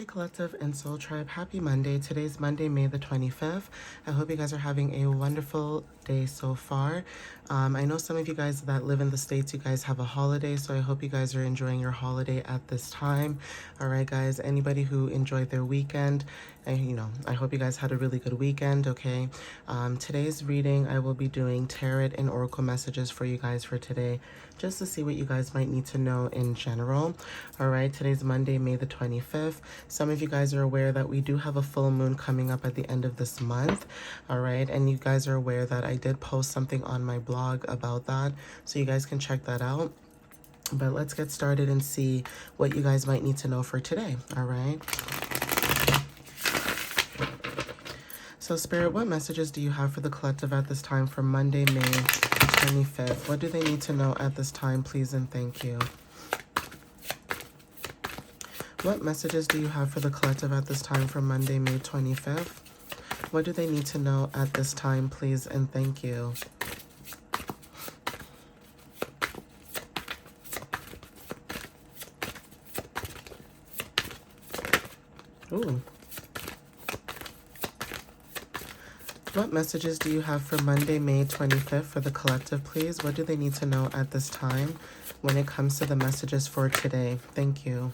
Hey Collective and Soul Tribe, happy Monday. Today's Monday, May the 25th. I hope you guys are having a wonderful day so far. I know some of you guys that live in the States, you guys have a holiday, so I hope you guys are enjoying your holiday at this time. All right, guys, anybody who enjoyed their weekend, I hope you guys had a really good weekend, okay? Today's reading, I will be doing tarot and oracle messages for you guys for today, just to see what you guys might need to know in general. All right, today's Monday, May the 25th. Some of you guys are aware that we do have a full moon coming up at the end of this month. All right, and you guys are aware that I did post something on my blog about that, so you guys can check that out. But let's get started and see what you guys might need to know for today. All right. So Spirit, what messages do you have for the collective at this time for Monday, May 25th? What do they need to know at this time, please and thank you? What messages do you have for the collective at this time for Monday, May 25th? What do they need to know at this time, please and thank you? Ooh. What messages do you have for Monday, May 25th for the collective, please? What do they need to know at this time when it comes to the messages for today? Thank you.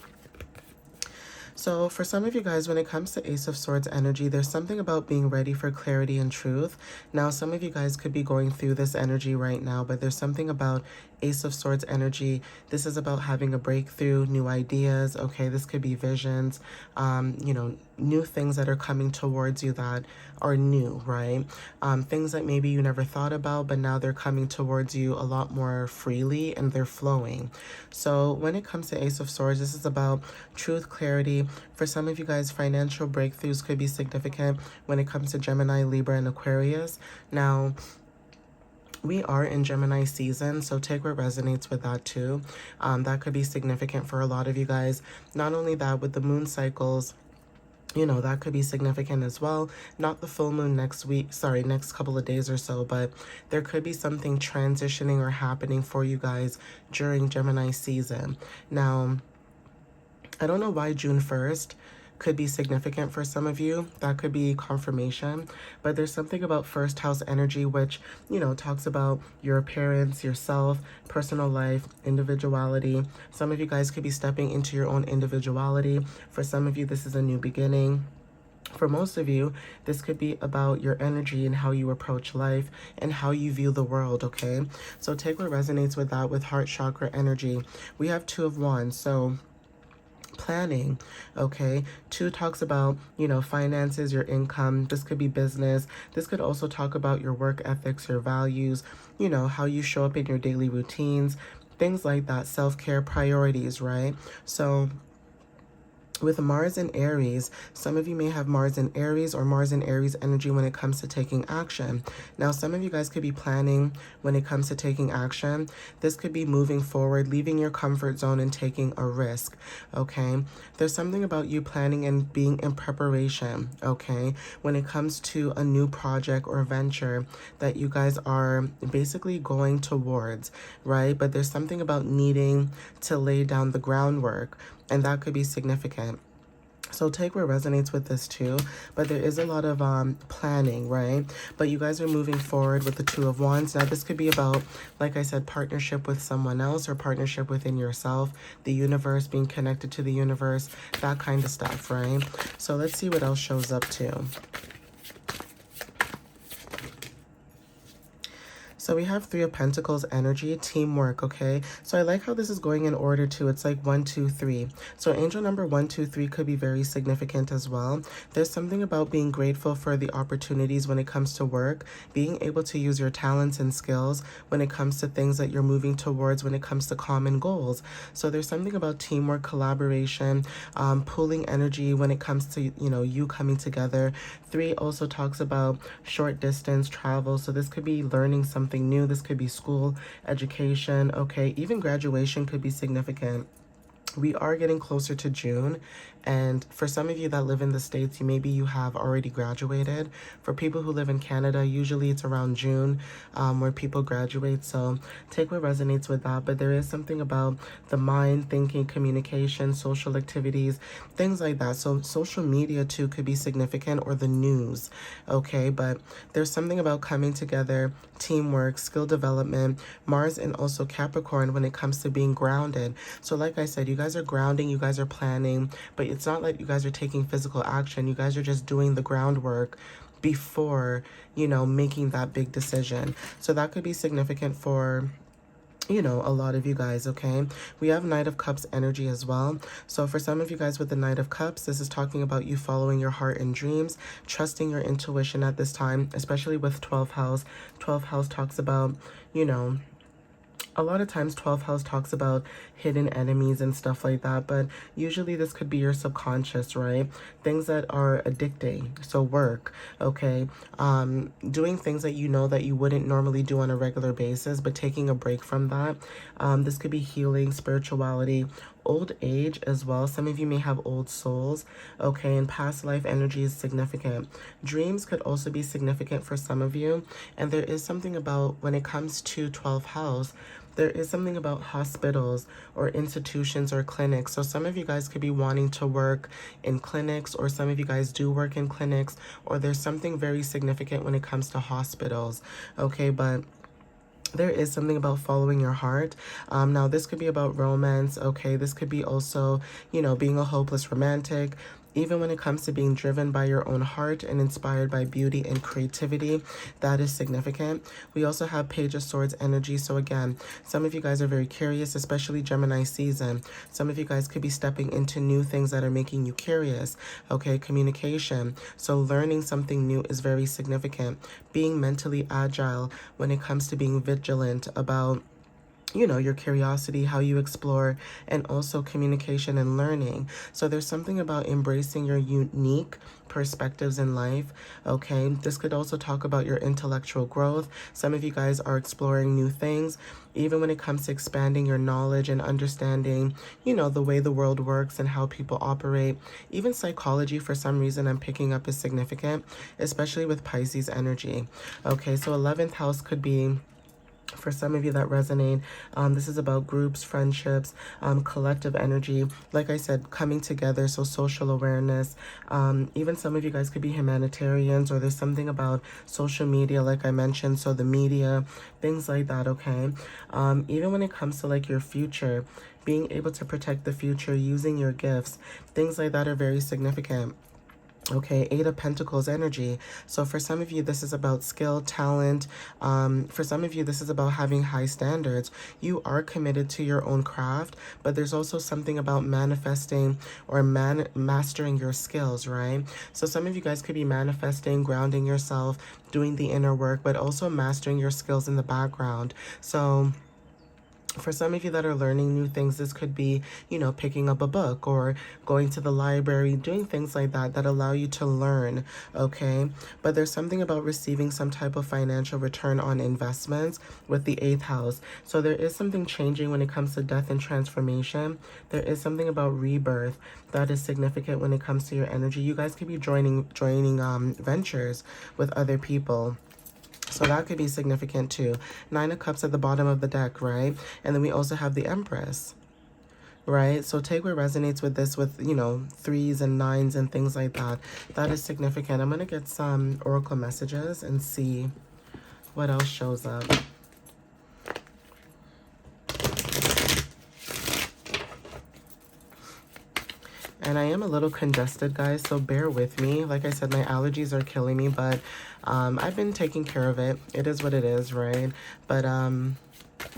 So for some of you guys, when it comes to Ace of Swords energy, there's something about being ready for clarity and truth. Now, some of you guys could be going through this energy right now, but there's something about Ace of Swords energy. This is about having a breakthrough, new ideas. Okay, this could be visions, new things that are coming towards you that are new, right? Things that maybe you never thought about, but now they're coming towards you a lot more freely and they're flowing. So when it comes to Ace of Swords, this is about truth, clarity. For some of you guys, financial breakthroughs could be significant when it comes to Gemini, Libra, and Aquarius. Now, we are in Gemini season, so take what resonates with that too. That could be significant for a lot of you guys. Not only that, with the moon cycles, that could be significant as well. Not the full moon next couple of days or so, but there could be something transitioning or happening for you guys during Gemini season. Now, I don't know why June 1st could be significant for some of you. That could be confirmation, but there's something about first house energy, which, talks about your appearance, yourself, personal life, individuality. Some of you guys could be stepping into your own individuality. For some of you, this is a new beginning. For most of you, this could be about your energy and how you approach life and how you view the world, okay? So take what resonates with that with heart chakra energy. We have Two of Wands, so planning, okay? Two talks about, finances, your income. This could be business. This could also talk about your work ethics, your values, how you show up in your daily routines, things like that, self-care, priorities, right? So with Mars and Aries, some of you may have Mars and Aries or Mars and Aries energy when it comes to taking action. Now, some of you guys could be planning when it comes to taking action. This could be moving forward, leaving your comfort zone and taking a risk, okay? There's something about you planning and being in preparation, okay? When it comes to a new project or venture that you guys are basically going towards, right? But there's something about needing to lay down the groundwork, and that could be significant. So take what resonates with this too, but there is a lot of planning, right? But you guys are moving forward with the Two of Wands. Now this could be about, like I said, partnership with someone else or partnership within yourself, the universe, being connected to the universe, that kind of stuff, right? So let's see what else shows up too. So we have Three of Pentacles energy, teamwork, okay? So I like how this is going in order too. It's like 1, 2, 3. So angel number 1, 2, 3 could be very significant as well. There's something about being grateful for the opportunities when it comes to work, being able to use your talents and skills when it comes to things that you're moving towards when it comes to common goals. So there's something about teamwork, collaboration, pooling energy when it comes to, you coming together. 3 also talks about short distance travel. So this could be learning something new. This could be school, education, okay? Even graduation could be significant. We are getting closer to June, And for some of you that live in the States, maybe you have already graduated. For people who live in Canada, usually it's around June where people graduate. So take what resonates with that. But there is something about the mind, thinking, communication, social activities, things like that. So social media too could be significant, or the news, okay? But there's something about coming together, teamwork, skill development, Mars and also Capricorn when it comes to being grounded. So like I said, you guys are grounding, you guys are planning, but it's not like you guys are taking physical action. You guys are just doing the groundwork before, making that big decision. So that could be significant for a lot of you guys, okay? We have Knight of Cups energy as well. So for some of you guys with the Knight of Cups, this is talking about you following your heart and dreams, trusting your intuition at this time, especially with 12th house. 12th house talks about, a lot of times 12th house talks about hidden enemies and stuff like that, but usually this could be your subconscious, right? Things that are addicting. So work, okay? Doing things that that you wouldn't normally do on a regular basis, but taking a break from that. This could be healing, spirituality, old age as well. Some of you may have old souls, okay? And past life energy is significant. Dreams could also be significant for some of you. And there is something about when it comes to 12th house, there is something about hospitals or institutions or clinics. So some of you guys could be wanting to work in clinics, or some of you guys do work in clinics, or there's something very significant when it comes to hospitals, okay? But there is something about following your heart. Now, this could be about romance, okay? This could be also, being a hopeless romantic. Even when it comes to being driven by your own heart and inspired by beauty and creativity, that is significant. We also have Page of Swords energy. So again, some of you guys are very curious, especially Gemini season. Some of you guys could be stepping into new things that are making you curious, okay? Communication. So learning something new is very significant. Being mentally agile when it comes to being vigilant about your curiosity, how you explore, and also communication and learning. So there's something about embracing your unique perspectives in life, okay? This could also talk about your intellectual growth. Some of you guys are exploring new things, even when it comes to expanding your knowledge and understanding, the way the world works and how people operate. Even psychology, for some reason, I'm picking up is significant, especially with Pisces energy. Okay, so 11th house could be, for some of you that resonate, this is about groups, friendships, collective energy. Like I said, coming together, so social awareness. Even some of you guys could be humanitarians, or there's something about social media, like I mentioned, so the media, things like that, okay? Even when it comes to like your future, being able to protect the future using your gifts, things like that are very significant. Okay, Eight of Pentacles energy. So for some of you, this is about skill, talent. For some of you, this is about having high standards. You are committed to your own craft, but there's also something about manifesting or mastering your skills, right? So some of you guys could be manifesting, grounding yourself, doing the inner work, but also mastering your skills in the background. So for some of you that are learning new things, this could be, picking up a book or going to the library, doing things like that that allow you to learn, okay? But there's something about receiving some type of financial return on investments with the 8th house. So there is something changing when it comes to death and transformation. There is something about rebirth that is significant when it comes to your energy. You guys could be joining ventures with other people. So that could be significant too. 9 of Cups at the bottom of the deck, right? And then we also have the Empress, right? So take what resonates with this with, 3s and 9s and things like that. That is significant. I'm going to get some oracle messages and see what else shows up. And I am a little congested, guys, so bear with me. Like I said, my allergies are killing me, but I've been taking care of it. It is what it is, right? But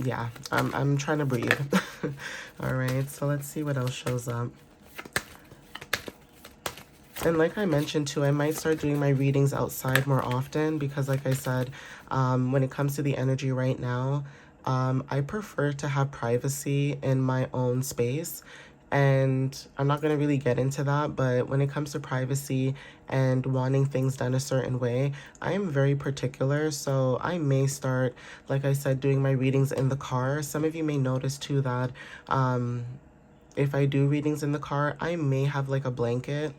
yeah, I'm trying to breathe. All right, so let's see what else shows up. And like I mentioned too, I might start doing my readings outside more often because like I said, when it comes to the energy right now, I prefer to have privacy in my own space. And I'm not going to really get into that, but when it comes to privacy and wanting things done a certain way, I am very particular. So I may start, like I said, doing my readings in the car. Some of you may notice too that if I do readings in the car, I may have like a blanket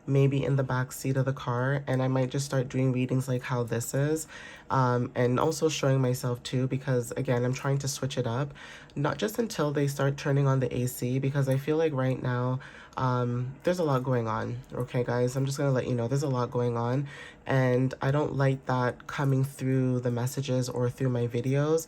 maybe in the back seat of the car, and I might just start doing readings like how this is, and also showing myself too, because again, I'm trying to switch it up, not just until they start turning on the AC, because I feel like right now there's a lot going on. Okay guys, I'm just gonna let you know there's a lot going on, and I don't like that coming through the messages or through my videos.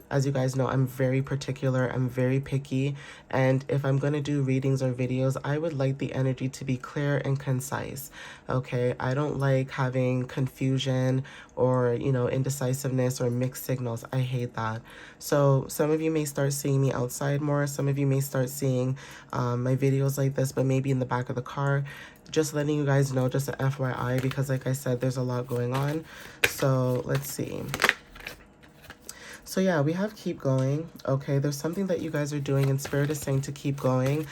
As you guys know, I'm very particular, I'm very picky, and if I'm going to do readings or videos, I would like the energy to be clear and concise, okay? I don't like having confusion or, you know, indecisiveness or mixed signals. I hate that. So some of you may start seeing me outside more, some of you may start seeing my videos like this, but maybe in the back of the car. Just letting you guys know, just a FYI, because like I said, there's a lot going on. So let's see. So yeah, we have keep going. Okay, there's something that you guys are doing and Spirit is saying to keep going.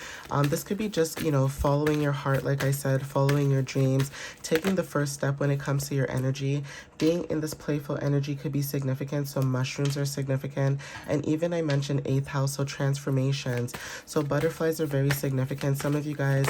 This could be just, you know, following your heart, like I said, following your dreams, taking the first step when it comes to your energy. Being in this playful energy could be significant, so mushrooms are significant. And even I mentioned 8th house, so transformations. So butterflies are very significant. Some of you guys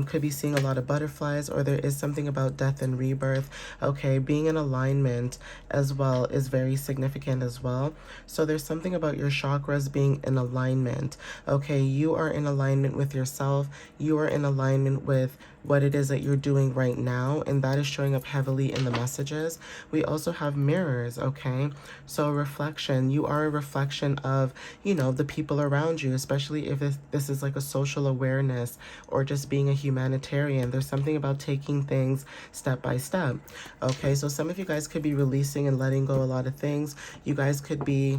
could be seeing a lot of butterflies, or there is something about death and rebirth. Okay, being in alignment as well is very significant as well. So there's something about your chakras being in alignment. Okay, you are in alignment with yourself. You are in alignment with what it is that you're doing right now, and that is showing up heavily in the messages. We also have mirrors, okay? So reflection, you are a reflection of, you know, the people around you, especially if this is like a social awareness or just being a humanitarian. There's something about taking things step by step, okay? So some of you guys could be releasing and letting go a lot of things. You guys could be,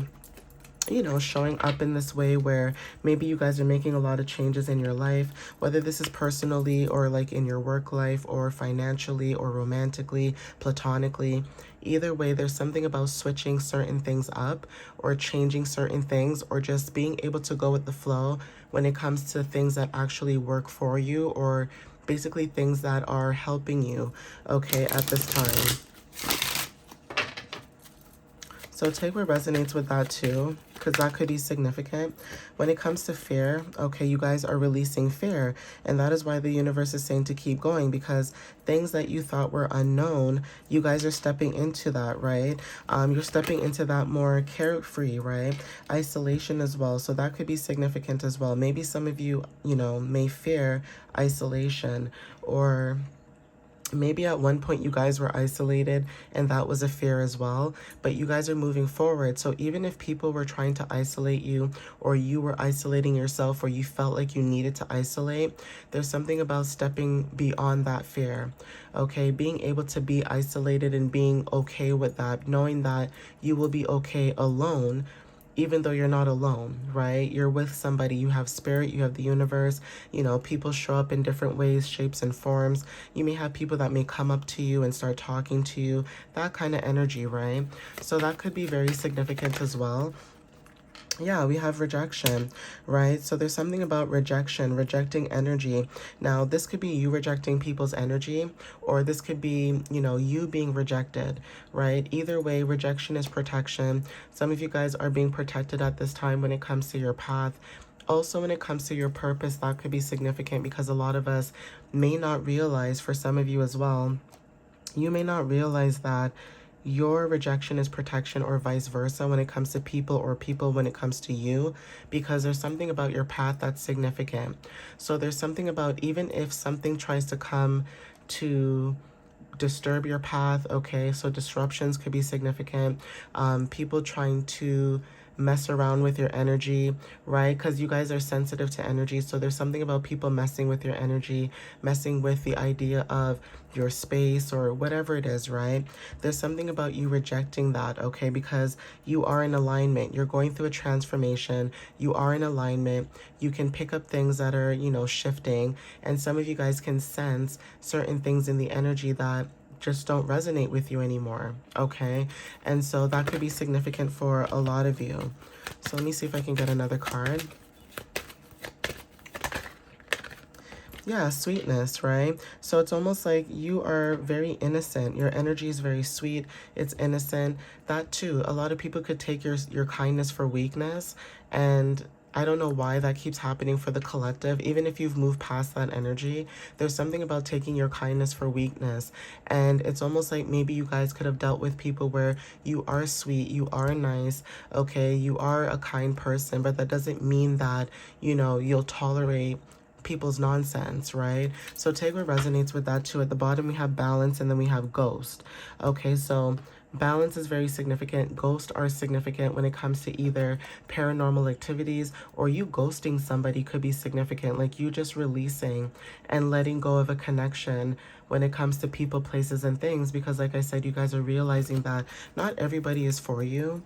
you know, showing up in this way where maybe you guys are making a lot of changes in your life, whether this is personally or like in your work life or financially or romantically, platonically. Either way, there's something about switching certain things up or changing certain things or just being able to go with the flow when it comes to things that actually work for you, or basically things that are helping you, okay, at this time. So take what resonates with that too, because that could be significant. When it comes to fear, okay, you guys are releasing fear. And that is why the universe is saying to keep going, because things that you thought were unknown, you guys are stepping into that, right? You're stepping into that more carefree, right? Isolation as well. So that could be significant as well. Maybe some of you, you know, may fear isolation, or maybe at one point you guys were isolated and that was a fear as well, but you guys are moving forward. So even if people were trying to isolate you, or you were isolating yourself, or you felt like you needed to isolate, there's something about stepping beyond that fear, okay? Being able to be isolated and being okay with that, knowing that you will be okay alone, even though you're not alone, right? You're with somebody, you have spirit, you have the universe, you know, people show up in different ways, shapes, and forms. You may have people that may come up to you and start talking to you, that kind of energy, right? So that could be very significant as well. Yeah, we have rejection, right? So there's something about rejection, rejecting energy. Now, this could be you rejecting people's energy, or this could be, you know, you being rejected, right? Either way, rejection is protection. Some of you guys are being protected at this time when it comes to your path. Also, when it comes to your purpose, that could be significant, because a lot of us may not realize, for some of you as well, you may not realize that your rejection is protection, or vice versa, when it comes to people, or people when it comes to you, because there's something about your path that's significant. So there's something about, even if something tries to come to disturb your path, okay, so disruptions could be significant. People trying to mess around with your energy, right? Because you guys are sensitive to energy, so there's something about people messing with your energy, messing with the idea of your space or whatever it is, right? There's something about you rejecting that, okay? Because you are in alignment, you're going through a transformation, you are in alignment, you can pick up things that are, you know, shifting, and some of you guys can sense certain things in the energy that just don't resonate with you anymore, okay? And so that could be significant for a lot of you. So let me see if I can get another card. Yeah, sweetness, right? So it's almost like you are very innocent. Your energy is very sweet. It's innocent. That too, a lot of people could take your kindness for weakness, and I don't know why that keeps happening for the collective. Even if you've moved past that energy, there's something about taking your kindness for weakness. And it's almost like maybe you guys could have dealt with people where you are sweet, you are nice, okay, you are a kind person, but that doesn't mean that, you know, you'll tolerate people's nonsense, right? So take what resonates with that too. At the bottom, we have balance, and then we have ghost. Okay, so balance is very significant. Ghosts are significant when it comes to either paranormal activities, or you ghosting somebody could be significant, like you just releasing and letting go of a connection when it comes to people, places, and things, because like I said, you guys are realizing that not everybody is for you.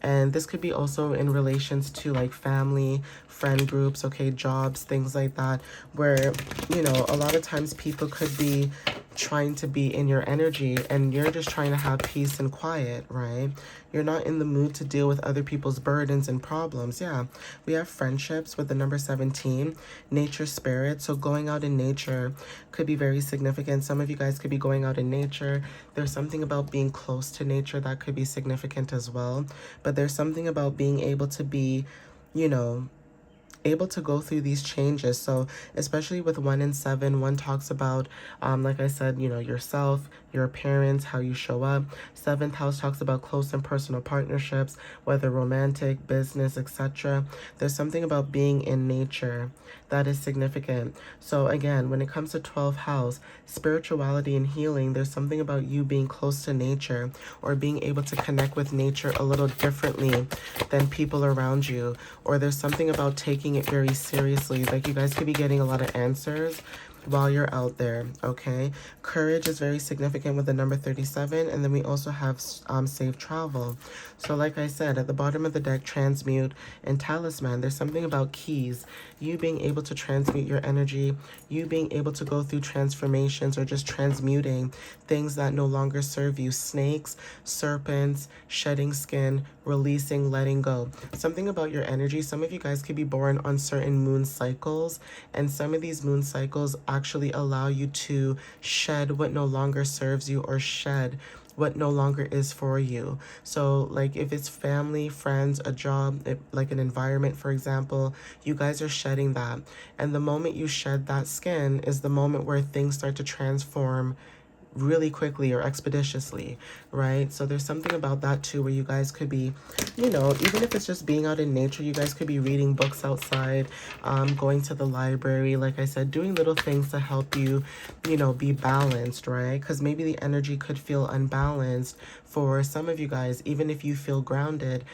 And this could be also in relations to like family, friend groups, okay, jobs, things like that, where, you know, a lot of times people could be trying to be in your energy and you're just trying to have peace and quiet, right? You're not in the mood to deal with other people's burdens and problems. Yeah, we have friendships with the number 17, nature spirit. So going out in nature could be very significant. Some of you guys could be going out in nature. There's something about being close to nature that could be significant as well. But there's something about being able to be, you know, able to go through these changes. So especially with 1 and 7, 1 talks about, like I said, you know, yourself, your appearance, how you show up. 7th house talks about close and personal partnerships, whether romantic, business, etc. There's something about being in nature that is significant. So again, when it comes to 12th house, spirituality and healing, there's something about you being close to nature or being able to connect with nature a little differently than people around you. Or there's something about taking it very seriously. Like you guys could be getting a lot of answers while you're out there, okay? Courage is very significant with the number 37, and then we also have safe travel. So like I said, at the bottom of the deck, transmute and talisman, there's something about keys, you being able to transmute your energy, you being able to go through transformations or just transmuting things that no longer serve you. Snakes, serpents, shedding skin, releasing, letting go. Something about your energy. Some of you guys could be born on certain moon cycles, and some of these moon cycles actually allow you to shed what no longer serves you or shed what no longer is for you. So like if it's family, friends, a job, like an environment, for example, you guys are shedding that. And the moment you shed that skin is the moment where things start to transform really quickly or expeditiously, right? So there's something about that too, where you guys could be, you know, even if it's just being out in nature, you guys could be reading books outside, going to the library, like I said, doing little things to help you, you know, be balanced, right? Because maybe the energy could feel unbalanced for some of you guys. Even if you feel grounded,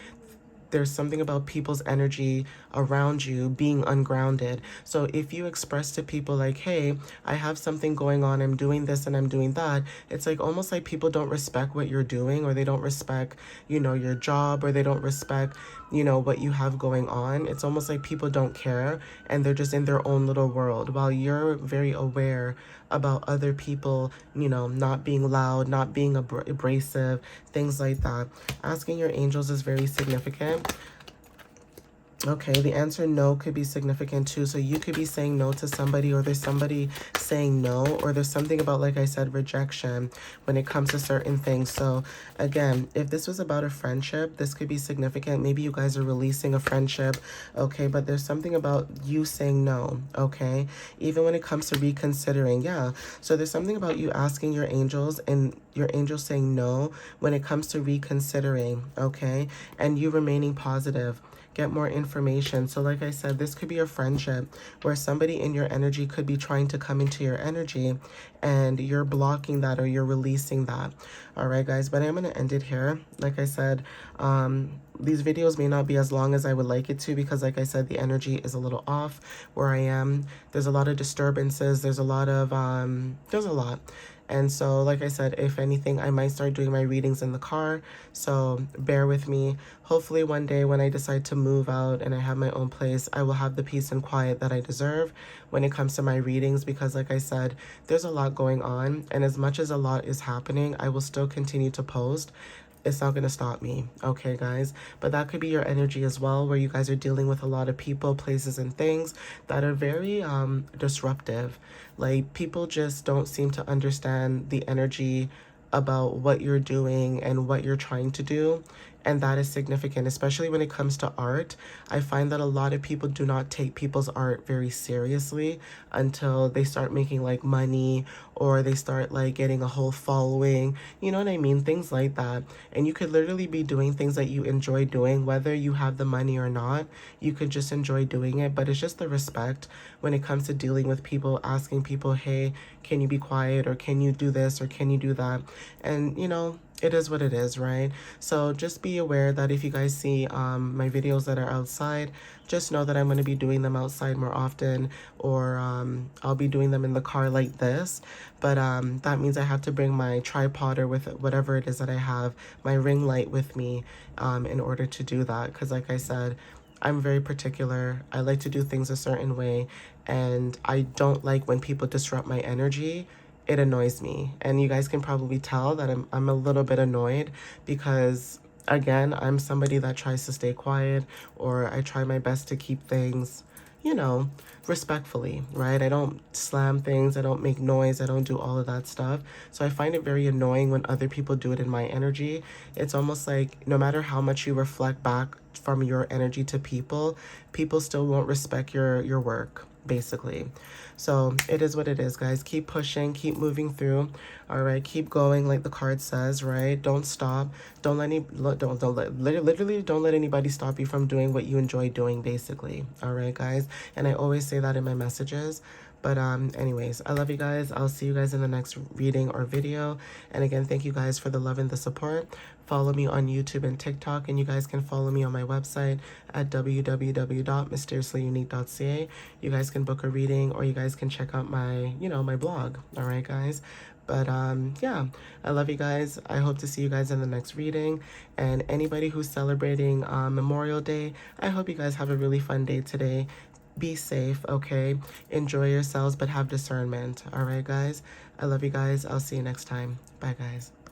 there's something about people's energy around you being ungrounded. So if you express to people like, hey, I have something going on, I'm doing this and I'm doing that, it's like almost like people don't respect what you're doing, or they don't respect, you know, your job, or they don't respect, you know, what you have going on. It's almost like people don't care and they're just in their own little world, while you're very aware about other people, you know, not being loud, not being abrasive, things like that. Asking your angels is very significant. Okay, the answer no could be significant too. So you could be saying no to somebody, or there's somebody saying no, or there's something about, like I said, rejection when it comes to certain things. So again, if this was about a friendship, this could be significant. Maybe you guys are releasing a friendship, okay, but there's something about you saying no, okay? Even when it comes to reconsidering, yeah. So there's something about you asking your angels and your angels saying no when it comes to reconsidering, okay? And you remaining positive. Get more information. So like I said, this could be a friendship where somebody in your energy could be trying to come into your energy and you're blocking that, or you're releasing that. All right, guys, but I'm going to end it here. Like I said, these videos may not be as long as I would like it to, because like I said, the energy is a little off where I am. There's a lot of disturbances. There's a lot. And so, like I said, if anything, I might start doing my readings in the car. So bear with me. Hopefully one day when I decide to move out and I have my own place, I will have the peace and quiet that I deserve when it comes to my readings, because like I said, there's a lot going on. And as much as a lot is happening, I will still continue to post. It's not going to stop me, okay, guys? But that could be your energy as well, where you guys are dealing with a lot of people, places, and things that are very disruptive. Like, people just don't seem to understand the energy about what you're doing and what you're trying to do. And that is significant, especially when it comes to art. I find that a lot of people do not take people's art very seriously until they start making like money, or they start like getting a whole following. You know what I mean? Things like that. And you could literally be doing things that you enjoy doing, whether you have the money or not. You could just enjoy doing it. But it's just the respect when it comes to dealing with people, asking people, hey, can you be quiet, or can you do this, or can you do that? And you know, it is what it is, right? So just be aware that if you guys see my videos that are outside, just know that I'm going to be doing them outside more often, or I'll be doing them in the car like this. But that means I have to bring my tripod, or with whatever it is that I have, my ring light with me in order to do that. Because like I said, I'm very particular. I like to do things a certain way, and I don't like when people disrupt my energy. It annoys me. And you guys can probably tell that I'm a little bit annoyed, because again, I'm somebody that tries to stay quiet, or I try my best to keep things, you know, respectfully, right? I don't slam things, I don't make noise, I don't do all of that stuff. So I find it very annoying when other people do it in my energy. It's almost like no matter how much you reflect back from your energy to people, people still won't respect your work, basically. So it is what it is, guys. Keep pushing, keep moving through. All right, keep going, like the card says, right? Don't stop. Don't let any don't let literally don't let anybody stop you from doing what you enjoy doing, basically. All right, guys. And I always say that in my messages. But anyways, I love you guys. I'll see you guys in the next reading or video. And again, thank you guys for the love and the support. Follow me on YouTube and TikTok, and you guys can follow me on my website at www.mysteriouslyunique.ca. You guys can book a reading, or you guys can check out my, you know, my blog. All right, guys. But yeah, I love you guys. I hope to see you guys in the next reading. And anybody who's celebrating Memorial Day, I hope you guys have a really fun day today. Be safe, okay? Enjoy yourselves, but have discernment. All right, guys? I love you guys. I'll see you next time. Bye, guys.